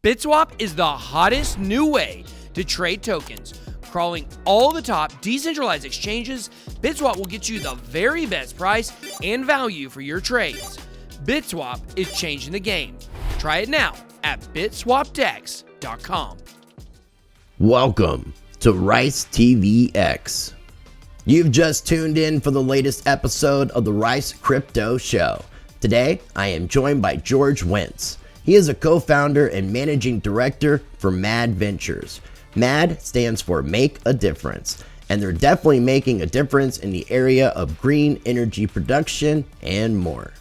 BitSwap is the hottest new way to trade tokens. Crawling all the top decentralized exchanges, BitSwap will get you the very best price and value for your trades. BitSwap is changing the game. Try it now at bitswapdex.com. Welcome to Rice TVX. You've just tuned in for the latest episode of the Rice Crypto Show. Today, I am joined by George Wentz. He is a co-founder and managing director for MAD Ventures. MAD stands for Make a Difference, and they're definitely making a difference in the area of green energy production and more.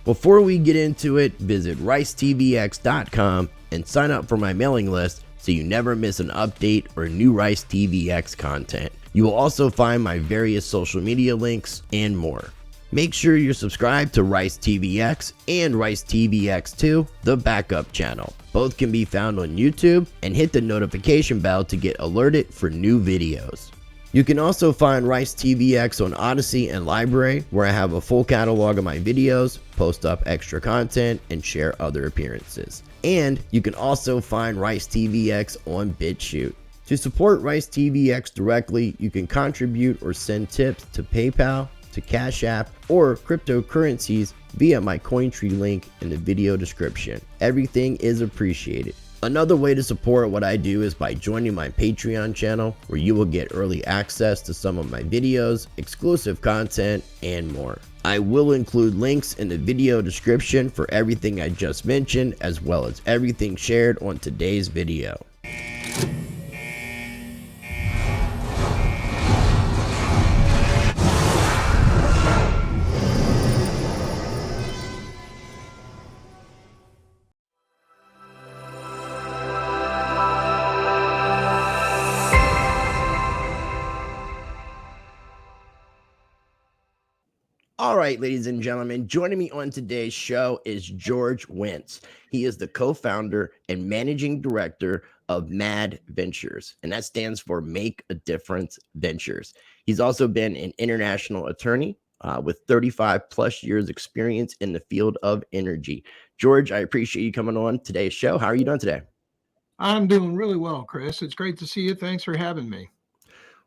Before we get into it, visit ricetvx.com and sign up for my mailing list so you never miss an update or new Rice TVX content. You will also find my various social media links and more. Make sure you're subscribed to Rice TVX and Rice TVX2, the backup channel. Both can be found on YouTube, and hit the notification bell to get alerted for new videos. You can also find Rice TVX on Odyssey and Library, where I have a full catalog of my videos, post up extra content, and share other appearances. And you can also find Rice TVX on BitChute. To support Rice TVX directly, you can contribute or send tips to PayPal, to Cash App, or cryptocurrencies via my Cointree link in the video description. Everything is appreciated. Another way to support what I do is by joining my Patreon channel, where you will get early access to some of my videos, exclusive content, and more. I will include links in the video description for everything I just mentioned, as well as everything shared on today's video. All right, ladies and gentlemen, joining me on today's show is George Wentz. He is the co-founder and managing director of MAD Ventures, and that stands for Make a Difference Ventures. He's also been an international attorney with 35 plus years experience in the field of energy. George, I appreciate you coming on today's show. How are you doing today? I'm doing really well, Chris. It's great to see you. Thanks for having me.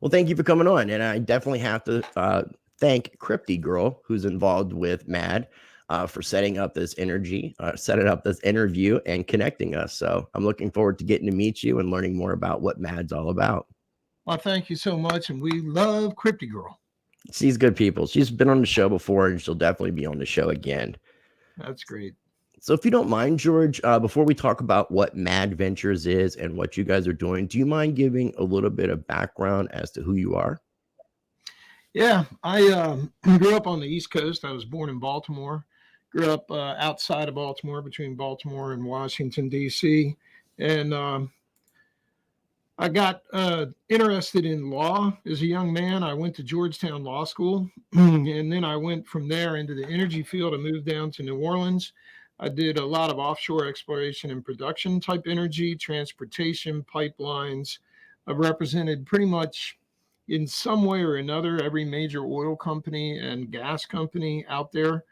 Well, thank you for coming on, and I definitely have to thank Crypty Girl, who's involved with MAD, for setting up this interview and connecting us. So I'm looking forward to getting to meet you and learning more about what MAD's all about. Well, thank you so much, and we love Crypty Girl. She's good people. She's been on the show before, and she'll definitely be on the show again. That's great. So if you don't mind, George, before we talk about what MAD Ventures is and what you guys are doing, do you mind giving a little bit of background as to who you are? Yeah, I grew up on the East Coast. I was born in Baltimore, grew up outside of Baltimore, between Baltimore and Washington, D.C. And I got interested in law as a young man. I went to Georgetown Law School, and then I went from there into the energy field. I moved down to New Orleans. I did a lot of offshore exploration and production type energy, transportation, pipelines. I've represented pretty much in some way or another every major oil company and gas company out there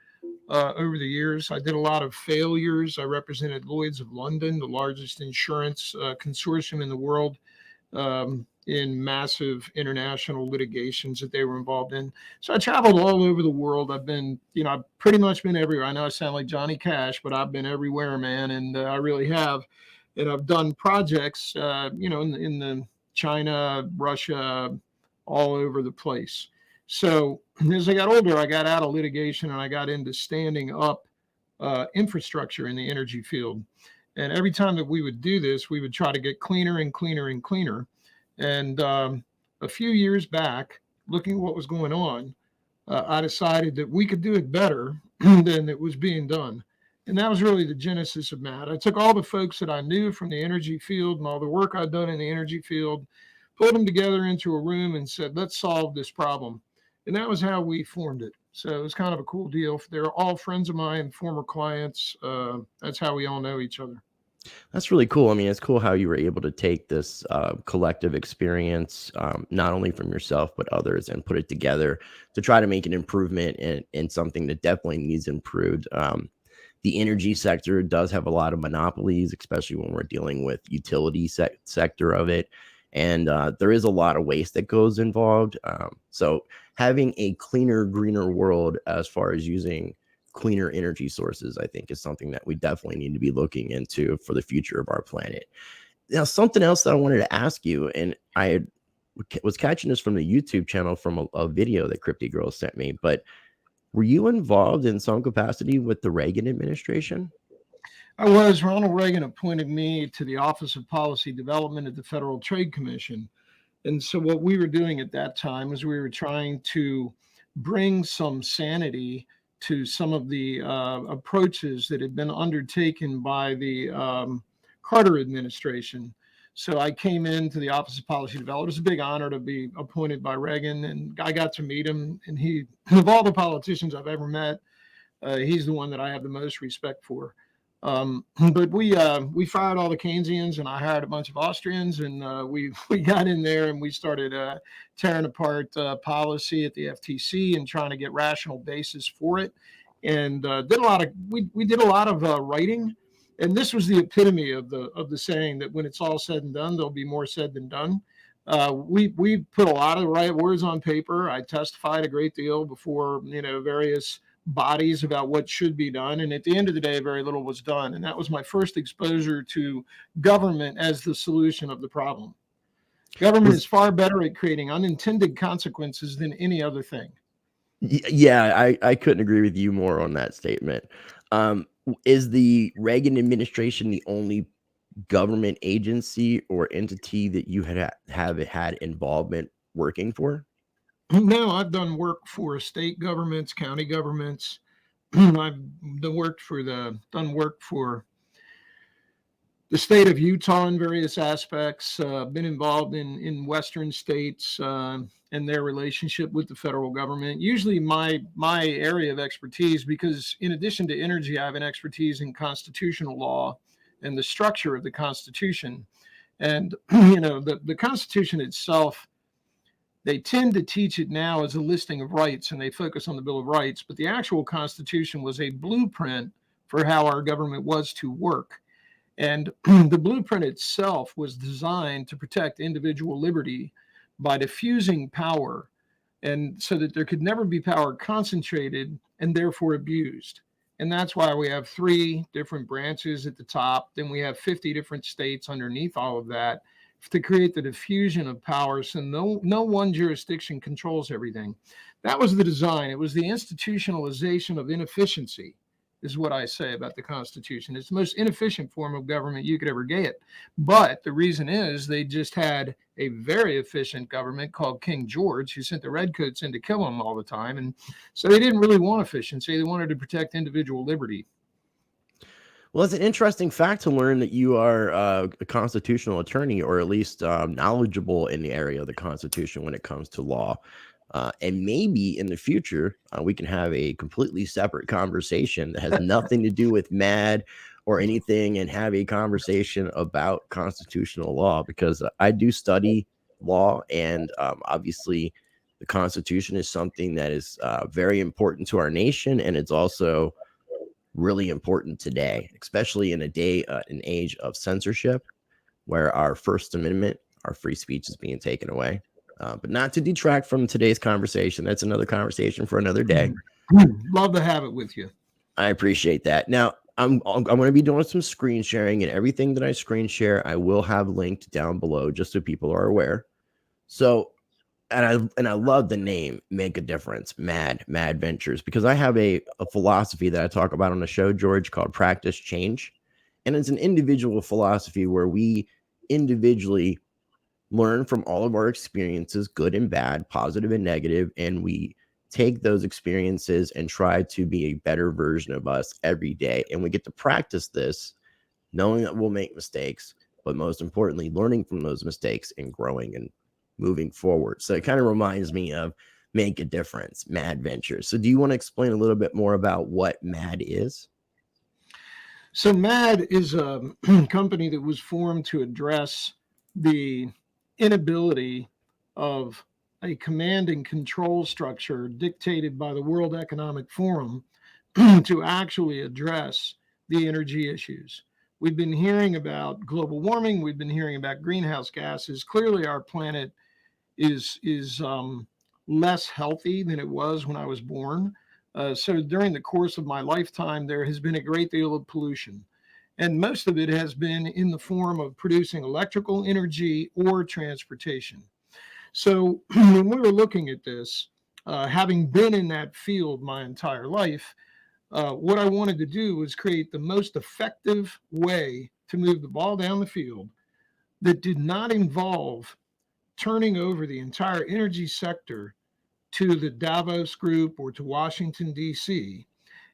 over the years. I did a lot of failures. I represented Lloyd's of London, the largest insurance consortium in the world, in massive international litigations that they were involved in. So I traveled all over the world. I've pretty much been everywhere. I know I sound like Johnny Cash, but I've been everywhere, man. And I really have. And I've done projects, in the China, Russia, all over the place. So as I got older, I got out of litigation and I got into standing up infrastructure in the energy field. And every time that we would do this, we would try to get cleaner and cleaner and cleaner. And a few years back, looking at what was going on, I decided that we could do it better than it was being done. And that was really the genesis of MAD. I took all the folks that I knew from the energy field and all the work I'd done in the energy field, put them together into a room and said, let's solve this problem. And that was how we formed it. So it was kind of a cool deal. They're all friends of mine, former clients. That's how we all know each other. That's really cool. I mean, it's cool how you were able to take this collective experience, not only from yourself, but others, and put it together to try to make an improvement in something that definitely needs improved. The energy sector does have a lot of monopolies, especially when we're dealing with utility sector of it. And there is a lot of waste that goes involved. So having a cleaner, greener world as far as using cleaner energy sources, I think is something that we definitely need to be looking into for the future of our planet. Now, something else that I wanted to ask you, and I was catching this from the YouTube channel from a video that Crypty Girl sent me, but were you involved in some capacity with the Reagan administration? I was. Ronald Reagan appointed me to the Office of Policy Development at the Federal Trade Commission. And so what we were doing at that time was we were trying to bring some sanity to some of the approaches that had been undertaken by the Carter administration. So I came into the Office of Policy Development. It was a big honor to be appointed by Reagan, and I got to meet him. And he, of all the politicians I've ever met, he's the one that I have the most respect for. But we fired all the Keynesians, and I hired a bunch of Austrians, and we got in there and we started tearing apart policy at the FTC and trying to get rational basis for it, and did a lot of we did a lot of writing, and this was the epitome of the saying that when it's all said and done, there'll be more said than done. We put a lot of the right words on paper. I testified a great deal before various bodies about what should be done. And at the end of the day, very little was done. And that was my first exposure to government as the solution of the problem. Government is far better at creating unintended consequences than any other thing. Yeah, I couldn't agree with you more on that statement. Is the Reagan administration the only government agency or entity that you have had involvement working for? No, I've done work for state governments, county governments. I've done work for the state of Utah in various aspects. Been involved in Western states and their relationship with the federal government. Usually, my area of expertise, because in addition to energy, I have an expertise in constitutional law and the structure of the Constitution. And the Constitution itself, they tend to teach it now as a listing of rights, and they focus on the Bill of Rights, but the actual Constitution was a blueprint for how our government was to work. And the blueprint itself was designed to protect individual liberty by diffusing power, and so that there could never be power concentrated and therefore abused. And that's why we have 3 different branches at the top. Then we have 50 different states underneath all of that, to create the diffusion of power, so no one jurisdiction controls everything. That was the design. It was the institutionalization of inefficiency, is what I say about the Constitution. It's the most inefficient form of government you could ever get. But the reason is they just had a very efficient government called King George, who sent the redcoats in to kill them all the time. And so they didn't really want efficiency. They wanted to protect individual liberty. Well, it's an interesting fact to learn that you are a constitutional attorney, or at least knowledgeable in the area of the Constitution when it comes to law. And maybe in the future, we can have a completely separate conversation that has nothing to do with MAD or anything, and have a conversation about constitutional law, because I do study law, and obviously the Constitution is something that is very important to our nation, and it's also really important today, especially in an age of censorship, where our First Amendment, our free speech, is being taken away. But not to detract from today's conversation. That's another conversation for another day. Love to have it with you. I appreciate that. Now, I'm going to be doing some screen sharing, and everything that I screen share, I will have linked down below, just so people are aware. So, and I love the name Make a Difference, Mad Ventures, because I have a philosophy that I talk about on the show, George, called Practice Change. And it's an individual philosophy where we individually learn from all of our experiences, good and bad, positive and negative, and we take those experiences and try to be a better version of us every day. And we get to practice this, knowing that we'll make mistakes, but most importantly, learning from those mistakes and growing and moving forward. So it kind of reminds me of Make a Difference, Mad Ventures. So do you want to explain a little bit more about what MAD is? So MAD is a company that was formed to address the inability of a command and control structure dictated by the World Economic Forum to actually address the energy issues. We've been hearing about global warming. We've been hearing about greenhouse gases. Clearly, our planet is less healthy than it was when I was born. So during the course of my lifetime, there has been a great deal of pollution. And most of it has been in the form of producing electrical energy or transportation. So when we were looking at this, having been in that field my entire life, what I wanted to do was create the most effective way to move the ball down the field that did not involve turning over the entire energy sector to the Davos group or to Washington, D.C.,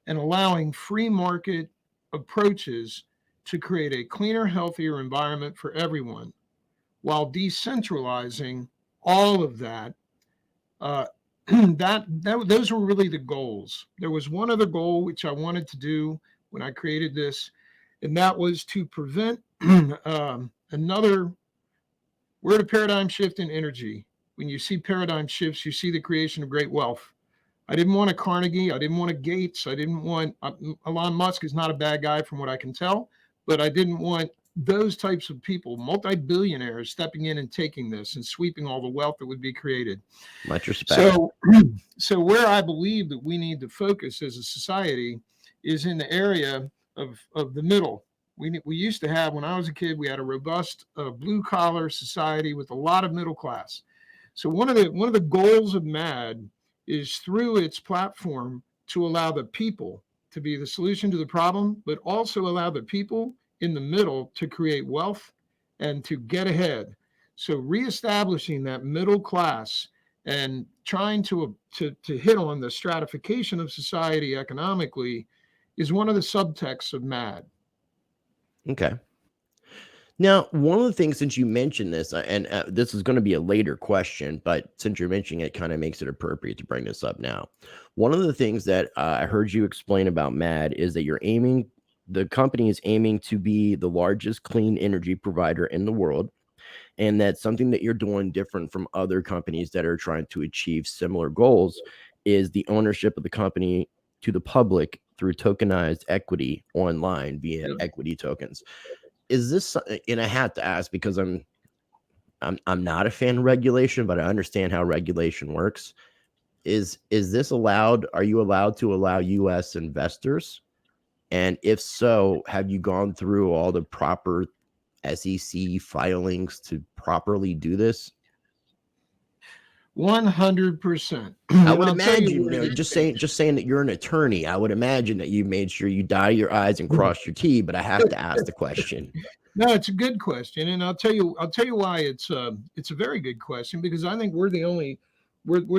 and allowing free market approaches to create a cleaner, healthier environment for everyone while decentralizing all of that. Uh, those were really the goals. There was one other goal which I wanted to do when I created this, and that was to prevent another. We're at a paradigm shift in energy. When you see paradigm shifts, you see the creation of great wealth. I didn't want a Carnegie. I didn't want a Gates. I didn't want Elon Musk is not a bad guy from what I can tell, but I didn't want those types of people, multi-billionaires, stepping in and taking this and sweeping all the wealth that would be created. Much respect. So where I believe that we need to focus as a society is in the area of the middle. We used to have, when I was a kid, we had a robust blue collar society with a lot of middle class. So one of the goals of MAD is through its platform to allow the people to be the solution to the problem, but also allow the people in the middle to create wealth and to get ahead. So reestablishing that middle class and trying to hit on the stratification of society economically is one of the subtexts of MAD. Okay. Now, one of the things, since you mentioned this, and this is going to be a later question, but since you're mentioning it, kind of makes it appropriate to bring this up now. One of the things that I heard you explain about MAD is that the company is aiming to be the largest clean energy provider in the world, and that's something that you're doing different from other companies that are trying to achieve similar goals is the ownership of the company to the public through tokenized equity online via equity tokens. Is this, and I have to ask because I'm not a fan of regulation, but I understand how regulation works. Is this allowed? Are you allowed to allow U.S. investors? And if so, have you gone through all the proper SEC filings to properly do this? 100%. I would imagine, just saying that you're an attorney, I would imagine that you made sure you dot your I's and cross your T, but I have to ask the question. No, it's a good question, and I'll tell you why it's a very good question, because I think we're the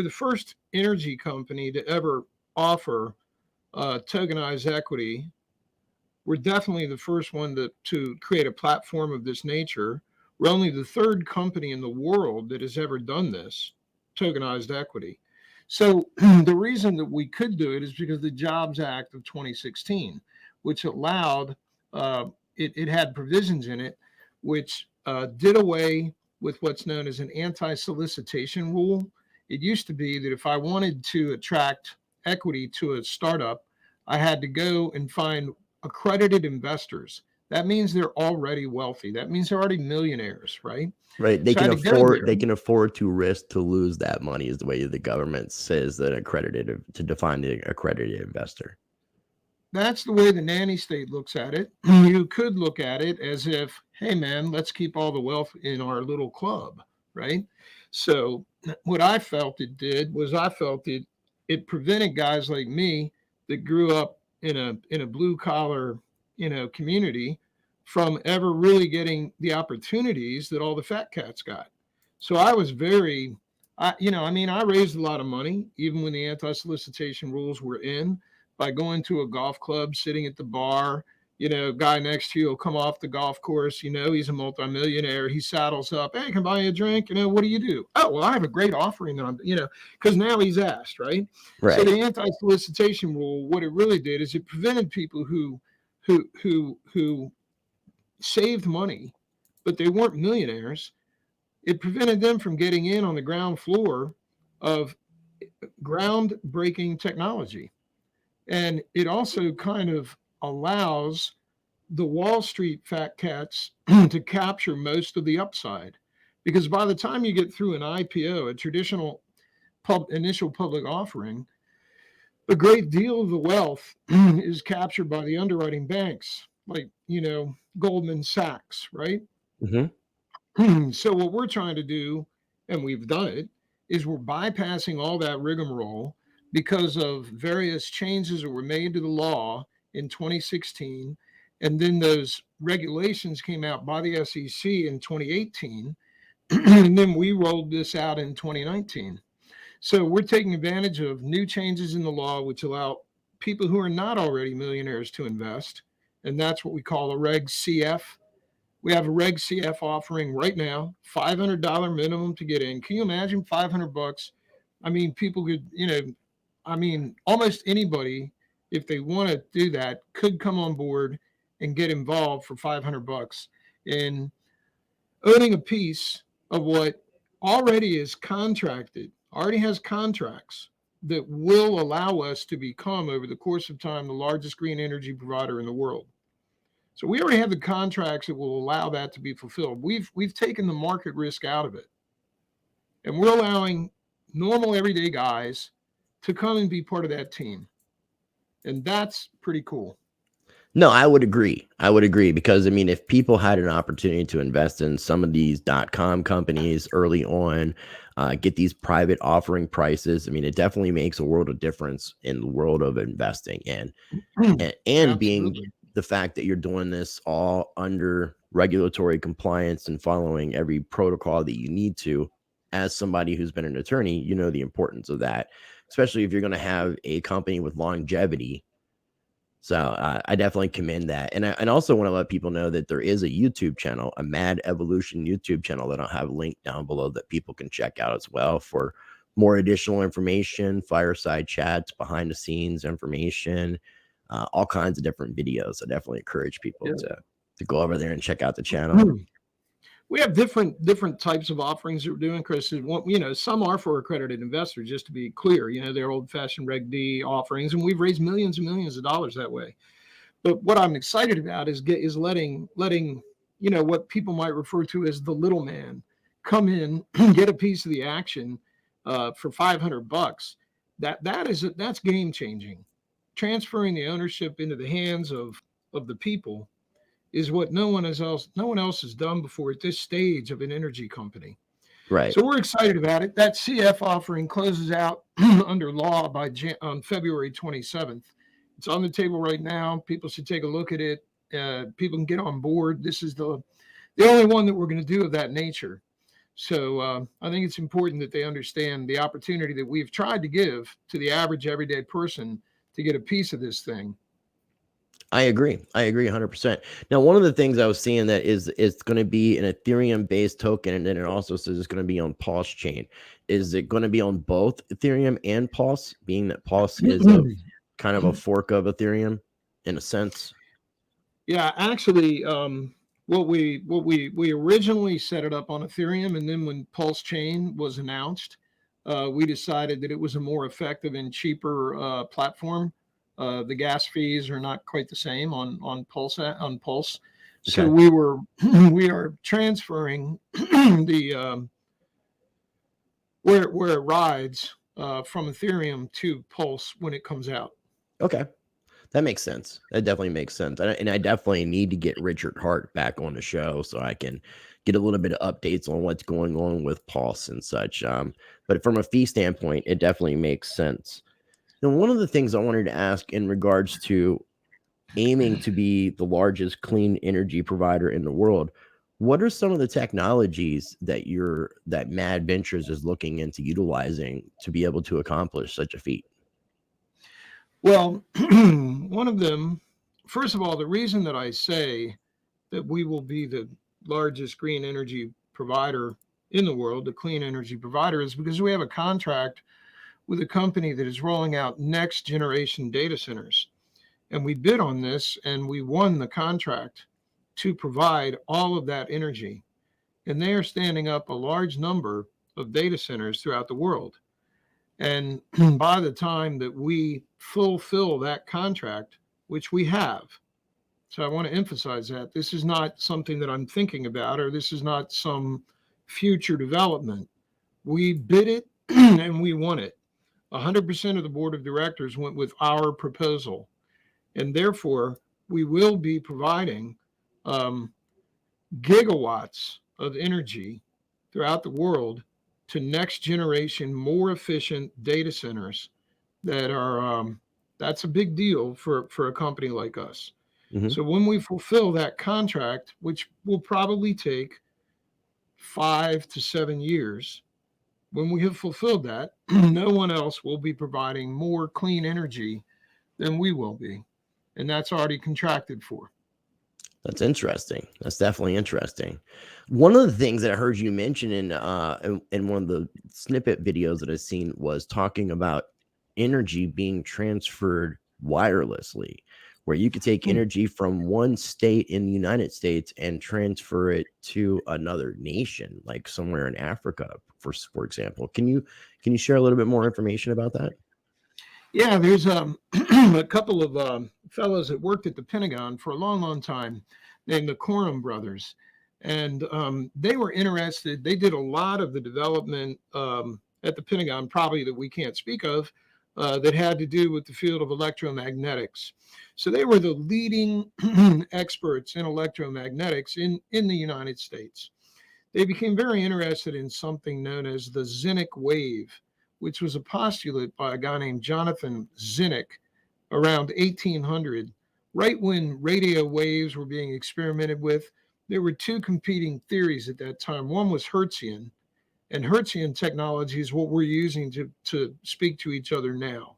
first energy company to ever offer tokenized equity. We're definitely the first one to create a platform of this nature. We're only the third company in the world that has ever done this, tokenized equity. So the reason that we could do it is because the Jobs Act of 2016, which allowed, it had provisions in it, which did away with what's known as an anti-solicitation rule. It used to be that if I wanted to attract equity to a startup, I had to go and find accredited investors. That means they're already wealthy. That means they're already millionaires, right? Right. They can afford to risk to lose that money, is the way the government says that to define the accredited investor. That's the way the nanny state looks at it. You could look at it as if, hey man, let's keep all the wealth in our little club, right? So what I felt it did was it prevented guys like me that grew up in a blue collar, community from ever really getting the opportunities that all the fat cats got. So I was I raised a lot of money, even when the anti-solicitation rules were in, by going to a golf club, sitting at the bar. Guy next to you will come off the golf course. He's a multimillionaire. He saddles up. Hey, can I buy you a drink? What do you do? Oh, well, I have a great offering that because now he's asked, right? So the anti-solicitation rule, what it really did is it prevented people who saved money, but they weren't millionaires. It prevented them from getting in on the ground floor of groundbreaking technology. And it also kind of allows the Wall Street fat cats to capture most of the upside. Because by the time you get through an IPO, a traditional initial public offering, a great deal of the wealth is captured by the underwriting banks, like, Goldman Sachs, right? Hmm. So what we're trying to do, and we've done it, is we're bypassing all that rigmarole because of various changes that were made to the law in 2016, and then those regulations came out by the SEC in 2018, and then we rolled this out in 2019. So we're taking advantage of new changes in the law which allow people who are not already millionaires to invest, and that's what we call a Reg CF. We have a Reg CF offering right now, $500 minimum to get in. Can you imagine $500? I mean, people could, almost anybody, if they want to do that, could come on board and get involved for $500 in owning a piece of what already is contracted, already has contracts that will allow us to become, over the course of time, the largest green energy provider in the world. So we already have the contracts that will allow that to be fulfilled. We've taken the market risk out of it, and we're allowing normal everyday guys to come and be part of that team, and that's pretty cool. No, I would agree. I would agree because, I mean, if people had an opportunity to invest in some of these .com companies early on, get these private offering prices, I mean, it definitely makes a world of difference in the world of investing, and being the fact that you're doing this all under regulatory compliance and following every protocol that you need to. As somebody who's been an attorney, you know the importance of that, especially if you're going to have a company with longevity. So I definitely commend that. And I also want to let people know that there is a YouTube channel, a Mad Evolution YouTube channel that I'll have linked down below that people can check out as well for more additional information, fireside chats, behind the scenes information, all kinds of different videos. I definitely encourage people to go over there and check out the channel. We have different types of offerings that we're doing, Chris. Some are for accredited investors, just to be clear. They're old-fashioned Reg D offerings, and we've raised millions and millions of dollars that way. But what I'm excited about is letting what people might refer to as the little man come in, get a piece of the action for $500. That's game changing. Transferring the ownership into the hands of the people is what no one else has done before at this stage of an energy company. Right. So we're excited about it. That CF offering closes out under law on February 27th. It's on the table right now. People should take a look at it. People can get on board. This is the only one that we're going to do of that nature. So I think it's important that they understand the opportunity that we've tried to give to the average everyday person to get a piece of this thing. I agree 100%. Now, one of the things I was seeing that is it's going to be an Ethereum based token, and then it also says it's going to be on Pulse chain. Is it going to be on both Ethereum and Pulse, being that Pulse is kind of a fork of Ethereum in a sense? Yeah, actually, what we originally set it up on Ethereum, and then when Pulse Chain was announced, we decided that it was a more effective and cheaper platform. The gas fees are not quite the same on Pulse. So Okay. we are transferring the where it rides from Ethereum to Pulse when it comes out. Okay. That makes sense. That definitely makes sense. And I definitely need to get Richard Hart back on the show so I can get a little bit of updates on what's going on with Pulse and such. But from a fee standpoint, it definitely makes sense. And one of the things I wanted to ask in regards to aiming to be the largest clean energy provider in the world, what are some of the technologies that Mad Ventures is looking into utilizing to be able to accomplish such a feat? Well, one of them, first of all, the reason that I say that we will be the largest green energy provider in the world, the clean energy provider, is because we have a contract with a company that is rolling out next generation data centers. And we bid on this and we won the contract to provide all of that energy. And they are standing up a large number of data centers throughout the world. And by the time that we fulfill that contract, which we have. So I want to emphasize that this is not something that I'm thinking about, or this is not some future development. We bid it and we won it. 100% of the board of directors went with our proposal. And therefore, we will be providing um, gigawatts of energy throughout the world to next generation, more efficient data centers that are, that's a big deal for a company like us. Mm-hmm. So when we fulfill that contract, which will probably take 5 to 7 years, when we have fulfilled that, no one else will be providing more clean energy than we will be. And that's already contracted for. That's interesting. That's definitely interesting. One of the things that I heard you mention in one of the snippet videos that I've seen was talking about energy being transferred wirelessly, where you could take energy from one state in the United States and transfer it to another nation, like somewhere in Africa, for example. Can you share a little bit more information about that? Yeah, there's a couple of fellows that worked at the Pentagon for a long, long time named the Coram brothers. And they were interested. They did a lot of the development at the Pentagon, probably that we can't speak of, that had to do with the field of electromagnetics. So they were the leading experts in electromagnetics in the United States. They became very interested in something known as the Zinc wave, which was a postulate by a guy named Jonathan Zinck around 1800. Right when radio waves were being experimented with, there were two competing theories at that time. One was Hertzian, and Hertzian technology is what we're using to speak to each other now.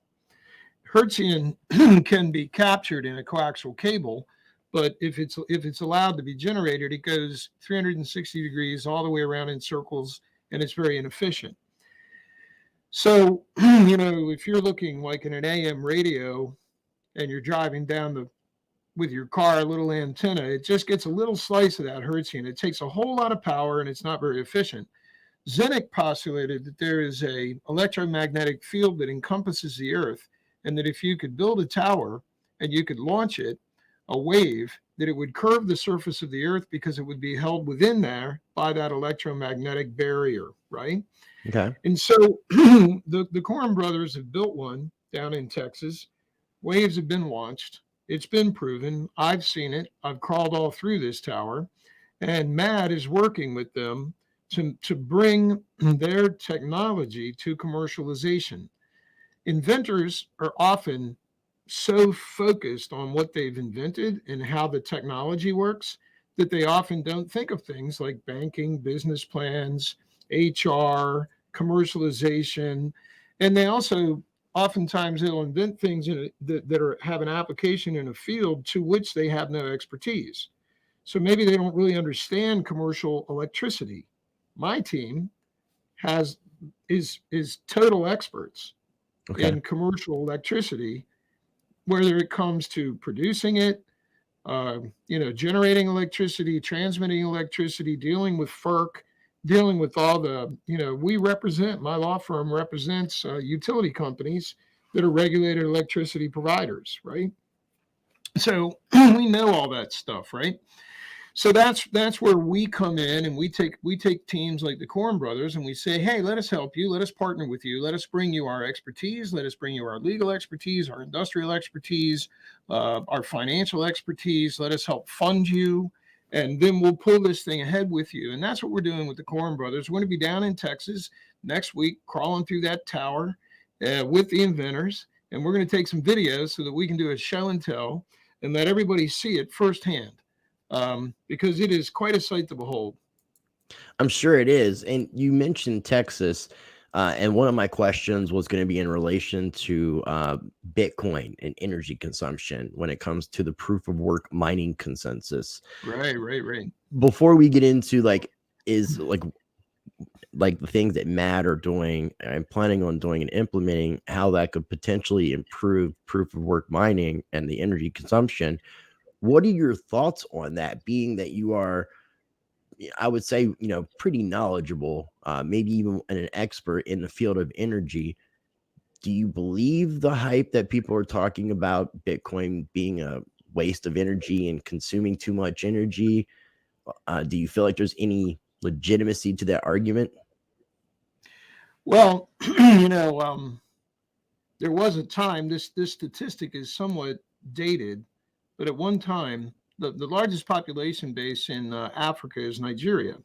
Hertzian can be captured in a coaxial cable, but if it's allowed to be generated, it goes 360 degrees all the way around in circles, and it's very inefficient. So, if you're looking like in an AM radio and you're driving down with your car, a little antenna, it just gets a little slice of that Hertzian. It takes a whole lot of power and it's not very efficient. Zinck postulated that there is a electromagnetic field that encompasses the Earth, and that if you could build a tower and you could launch it, a wave, that it would curve the surface of the Earth because it would be held within there by that electromagnetic barrier, right? Okay. And so the Coram brothers have built one down in Texas. Waves have been launched. It's been proven. I've seen it. I've crawled all through this tower. And Matt is working with them to bring their technology to commercialization. Inventors are often so focused on what they've invented and how the technology works that they often don't think of things like banking, business plans, HR, commercialization. And they also oftentimes they'll invent things that have an application in a field to which they have no expertise. So maybe they don't really understand commercial electricity. My team is total experts in commercial electricity, whether it comes to producing it, generating electricity, transmitting electricity, dealing with FERC, dealing with all the, my law firm represents utility companies that are regulated electricity providers, right? So we know all that stuff, right? So that's where we come in, and we take teams like the Coram brothers and we say, hey, let us help you. Let us partner with you. Let us bring you our expertise. Let us bring you our legal expertise, our industrial expertise, our financial expertise. Let us help fund you. And then we'll pull this thing ahead with you. And that's what we're doing with the Coram brothers. We're going to be down in Texas next week, crawling through that tower with the inventors. And we're going to take some videos so that we can do a show and tell and let everybody see it firsthand. Because it is quite a sight to behold. I'm sure it is. And you mentioned Texas, and one of my questions was going to be in relation to Bitcoin and energy consumption when it comes to the proof of work mining consensus. Right. Before we get into the things that Matt are doing and planning on doing and implementing, how that could potentially improve proof of work mining and the energy consumption, what are your thoughts on that, being that you are, I would say, pretty knowledgeable, maybe even an expert in the field of energy? Do you believe the hype that people are talking about Bitcoin being a waste of energy and consuming too much energy? Do you feel like there's any legitimacy to that argument? Well, there was a time, this statistic is somewhat dated, but at one time, the largest population base in Africa is Nigeria.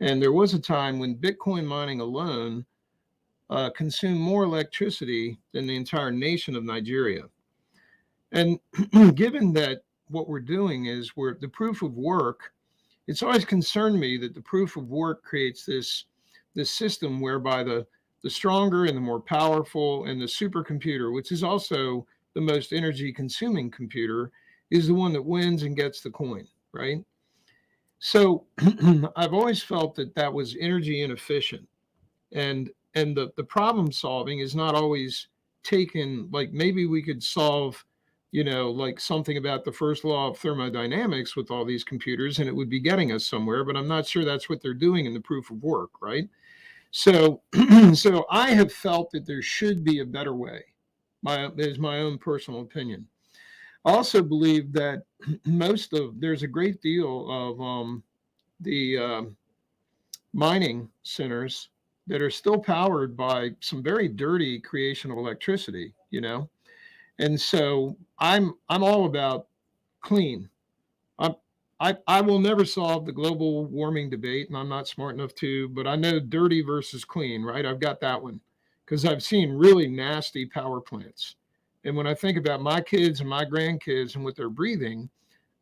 And there was a time when Bitcoin mining alone consumed more electricity than the entire nation of Nigeria. And given that what we're doing is the proof of work, it's always concerned me that the proof of work creates this system whereby the stronger and the more powerful and the supercomputer, which is also the most energy consuming computer, is the one that wins and gets the coin, right? So I've always felt that was energy inefficient, and the problem solving is not always taken, like maybe we could solve, like something about the first law of thermodynamics with all these computers and it would be getting us somewhere, but I'm not sure that's what they're doing in the proof of work, right? So so I have felt that there should be a better way. Is my own personal opinion. I also believe that there's a great deal of the mining centers that are still powered by some very dirty creation of electricity, and so I'm all about clean. I will never solve the global warming debate, and I'm not smart enough to, but I know dirty versus clean, right? I've got that one because I've seen really nasty power plants. And when I think about my kids and my grandkids and what they're breathing,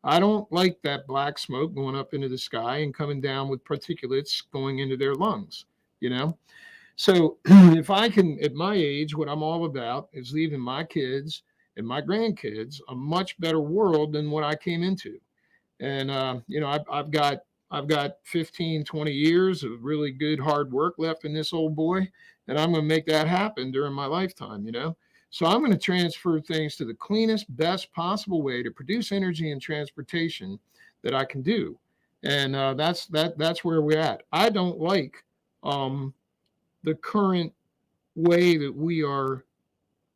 I don't like that black smoke going up into the sky and coming down with particulates going into their lungs, you know? So if I can, at my age, what I'm all about is leaving my kids and my grandkids a much better world than what I came into. And I've got 15, 20 years of really good hard work left in this old boy, and I'm going to make that happen during my lifetime. So I'm going to transfer things to the cleanest, best possible way to produce energy and transportation that I can do. And that's where we're at. I don't like the current way that we are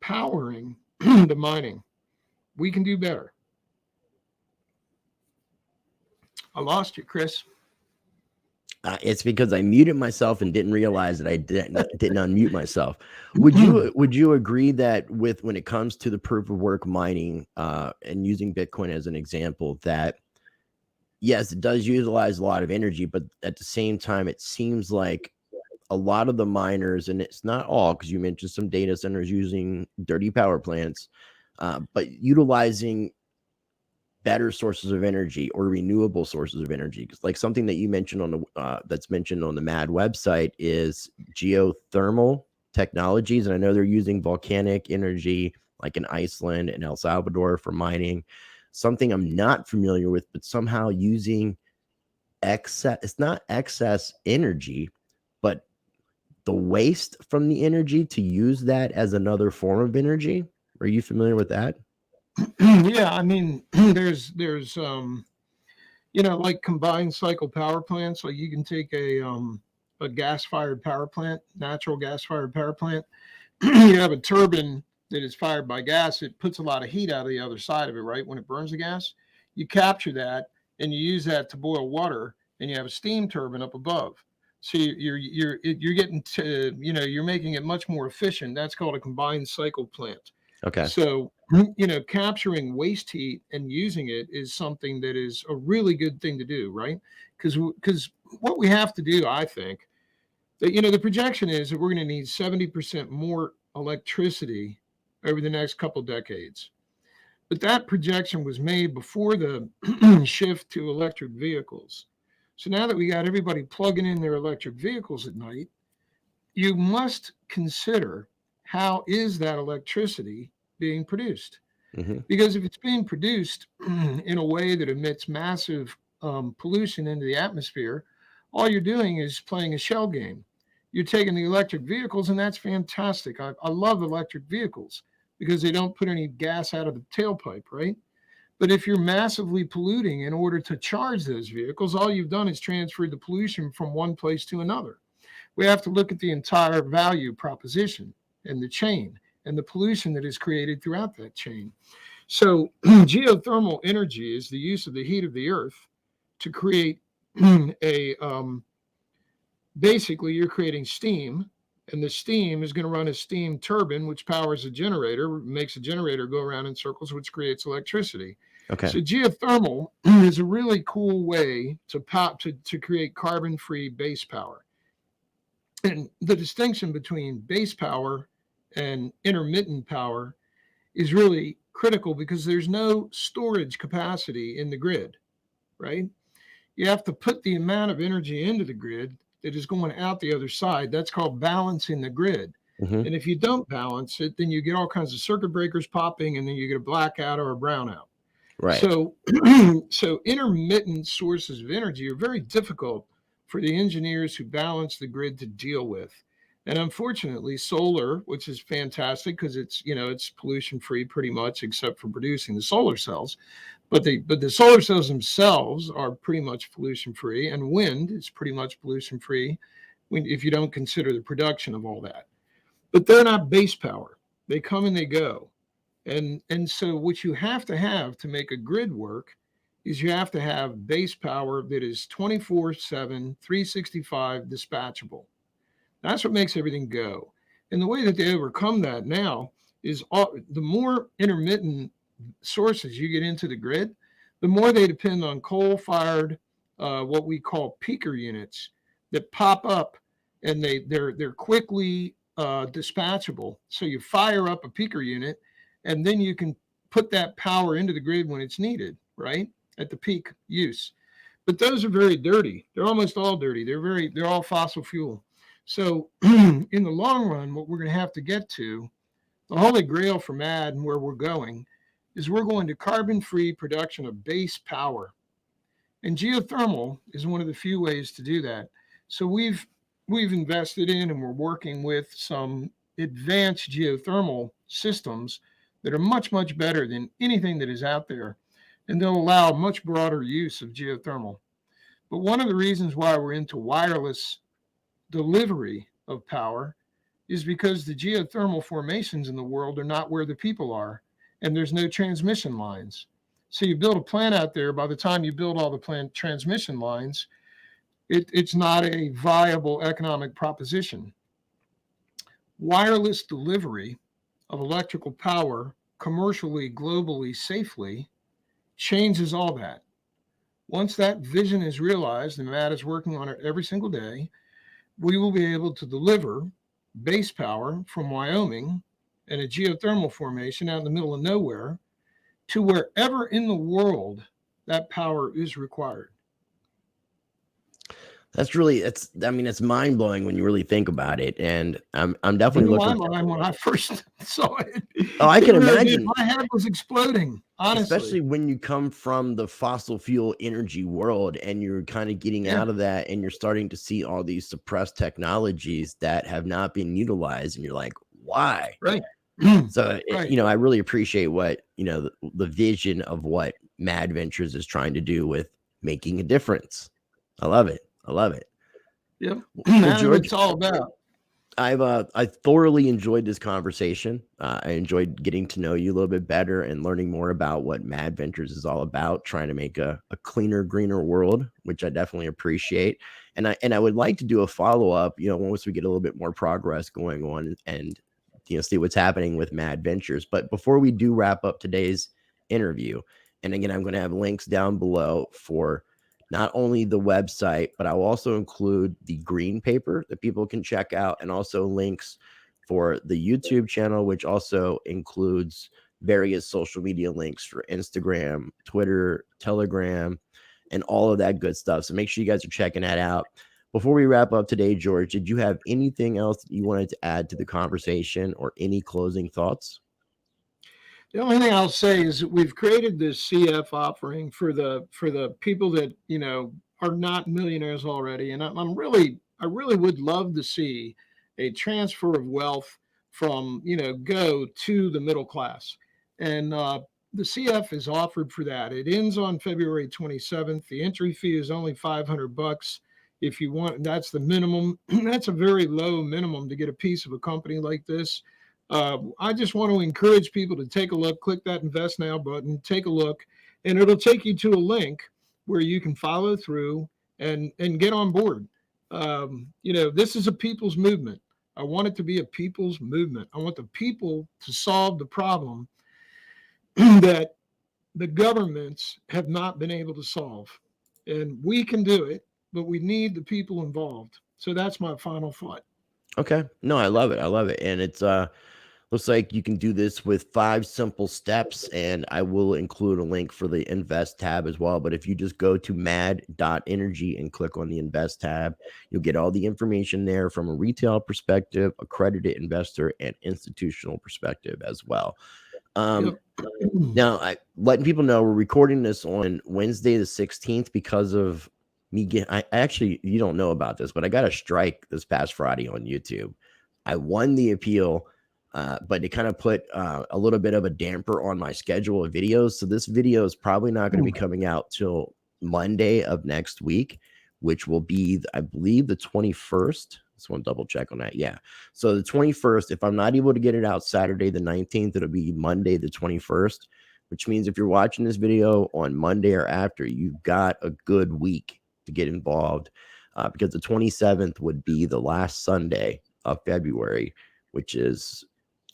powering the mining. We can do better. I lost you, Chris. It's because I muted myself and didn't realize that I didn't unmute myself. Would you agree that when it comes to the proof of work mining and using Bitcoin as an example, that yes, it does utilize a lot of energy, but at the same time, it seems like a lot of the miners, and it's not all, because you mentioned some data centers using dirty power plants, but utilizing better sources of energy or renewable sources of energy. Like something that you mentioned on the that's mentioned on the MAD website is geothermal technologies, and I know they're using volcanic energy like in Iceland and El Salvador for mining. Something I'm not familiar with, but somehow using excess, it's not excess energy, but the waste from the energy to use that as another form of energy. Are you familiar with that? Yeah, I mean, there's like combined cycle power plants. Like you can take a gas-fired power plant, natural gas-fired power plant. You have a turbine that is fired by gas. It puts a lot of heat out of the other side of it, right? When it burns the gas, you capture that and you use that to boil water, and you have a steam turbine up above. So you're getting to, you're making it much more efficient. That's called a combined cycle plant. Okay. So, capturing waste heat and using it is something that is a really good thing to do, right? Because what we have to do, I think, that, the projection is that we're going to need 70% more electricity over the next couple decades. But that projection was made before the shift to electric vehicles. So now that we got everybody plugging in their electric vehicles at night, you must consider how is that electricity being produced? Mm-hmm. Because if it's being produced in a way that emits massive pollution into the atmosphere, all you're doing is playing a shell game. You're taking the electric vehicles, and that's fantastic. I love electric vehicles because they don't put any gas out of the tailpipe, right? But if you're massively polluting in order to charge those vehicles, all you've done is transferred the pollution from one place to another. We have to look at the entire value proposition and the chain. and the pollution that is created throughout that chain. So geothermal energy is the use of the heat of the earth to create a basically you're creating steam, and the steam is going to run a steam turbine, which powers a generator, makes a generator go around in circles, which creates electricity. Okay. So geothermal is a really cool way to create carbon-free base power. And the distinction between base power and intermittent power is really critical because there's no storage capacity in the grid, right? You have to put the amount of energy into the grid that is going out the other side. That's called balancing the grid. Mm-hmm. And if you don't balance it, then you get all kinds of circuit breakers popping, and then you get a blackout or a brownout. Right. So, so intermittent sources of energy are very difficult for the engineers who balance the grid to deal with. And unfortunately, solar, which is fantastic because it's pollution free pretty much, except for producing the solar cells. But the solar cells themselves are pretty much pollution free, and wind is pretty much pollution free if you don't consider the production of all that. But they're not base power. They come and they go. And so what you have to make a grid work is you have to have base power that is 24/7, 365 dispatchable. That's what makes everything go. And the way that they overcome that now is the more intermittent sources you get into the grid, the more they depend on coal-fired, what we call peaker units that pop up, and they're quickly dispatchable. So you fire up a peaker unit, and then you can put that power into the grid when it's needed, right? At the peak use. But those are very dirty. They're almost all dirty. They're all fossil fuel. So in the long run, what we're going to have to get to, the holy grail for MAD and where we're going, is we're going to carbon-free production of base power. And geothermal is one of the few ways to do that. So we've invested in and we're working with some advanced geothermal systems that are much, much better than anything that is out there. And they'll allow much broader use of geothermal. But one of the reasons why we're into wireless delivery of power is because the geothermal formations in the world are not where the people are, and there's no transmission lines. So you build a plant out there, by the time you build all the plant transmission lines, it's not a viable economic proposition. Wireless delivery of electrical power commercially, globally, safely changes all that. Once that vision is realized, and Matt is working on it every single day, we will be able to deliver base power from Wyoming and a geothermal formation out in the middle of nowhere to wherever in the world that power is required. It's mind blowing when you really think about it. And I'm definitely looking. When I first saw it, oh, I can imagine. My head was exploding, honestly. Especially when you come from the fossil fuel energy world and you're kind of getting out of that, and you're starting to see all these suppressed technologies that have not been utilized, and you're like, why? Right. So, right. I really appreciate what, the vision of what Mad Ventures is trying to do with making a difference. I love it. Yep. Well, George, what it's all about. I thoroughly enjoyed this conversation. I enjoyed getting to know you a little bit better and learning more about what Mad Ventures is all about, trying to make a cleaner, greener world, which I definitely appreciate. And I would like to do a follow-up, once we get a little bit more progress going on and see what's happening with Mad Ventures. But before we do wrap up today's interview, and again, I'm going to have links down below for not only the website, but I'll also include the green paper that people can check out, and also links for the YouTube channel, which also includes various social media links for Instagram, Twitter, Telegram, and all of that good stuff. So make sure you guys are checking that out. Before we wrap up today, George, did you have anything else that you wanted to add to the conversation, or any closing thoughts? The only thing I'll say is that we've created this CF offering for the people that are not millionaires already, and I really would love to see a transfer of wealth from go to the middle class, and the CF is offered for that. It ends on February 27th. The entry fee is only $500 if you want. That's the minimum. That's a very low minimum to get a piece of a company like this. I just want to encourage people to take a look, click that invest now button, take a look, and it'll take you to a link where you can follow through and get on board. This is a people's movement. I want it to be a people's movement. I want the people to solve the problem that the governments have not been able to solve. And we can do it, but we need the people involved. So that's my final thought. Okay. No, I love it. I love it. And it's looks like you can do this with 5 simple steps, and I will include a link for the invest tab as well. But if you just go to mad.energy and click on the invest tab, you'll get all the information there from a retail perspective, accredited investor, and institutional perspective as well. Yep. Now, letting people know we're recording this on Wednesday the 16th because of me I actually, you don't know about this, but I got a strike this past Friday on YouTube. I won the appeal, but it kind of put a little bit of a damper on my schedule of videos. So this video is probably not going to be coming out till Monday of next week, which will be, I believe, the 21st. Just want to double check on that. Yeah. So the 21st, if I'm not able to get it out Saturday the 19th, it'll be Monday the 21st, which means if you're watching this video on Monday or after, you've got a good week to get involved, because the 27th would be the last Sunday of February, which is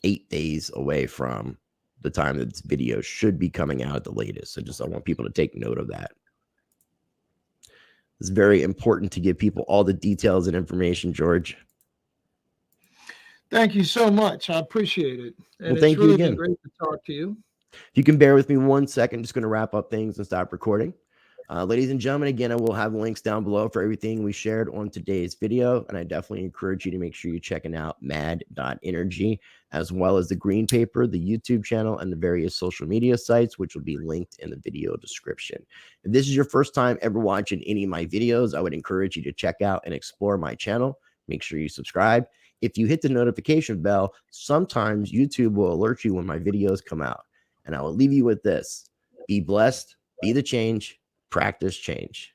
8 days away from the time that this video should be coming out at the latest. So I want people to take note of that. It's very important to give people all the details and information, George. Thank you so much. I appreciate it. And well, thank it's really you again. Been great to talk to you. If you can bear with me 1 second, I'm just going to wrap up things and stop recording. Ladies and gentlemen, again, I will have links down below for everything we shared on today's video. And I definitely encourage you to make sure you're checking out mad.energy, as well as the green paper, the YouTube channel, and the various social media sites, which will be linked in the video description. If this is your first time ever watching any of my videos, I would encourage you to check out and explore my channel. Make sure you subscribe. If you hit the notification bell, sometimes YouTube will alert you when my videos come out. And I will leave you with this: be blessed, be the change, practice change.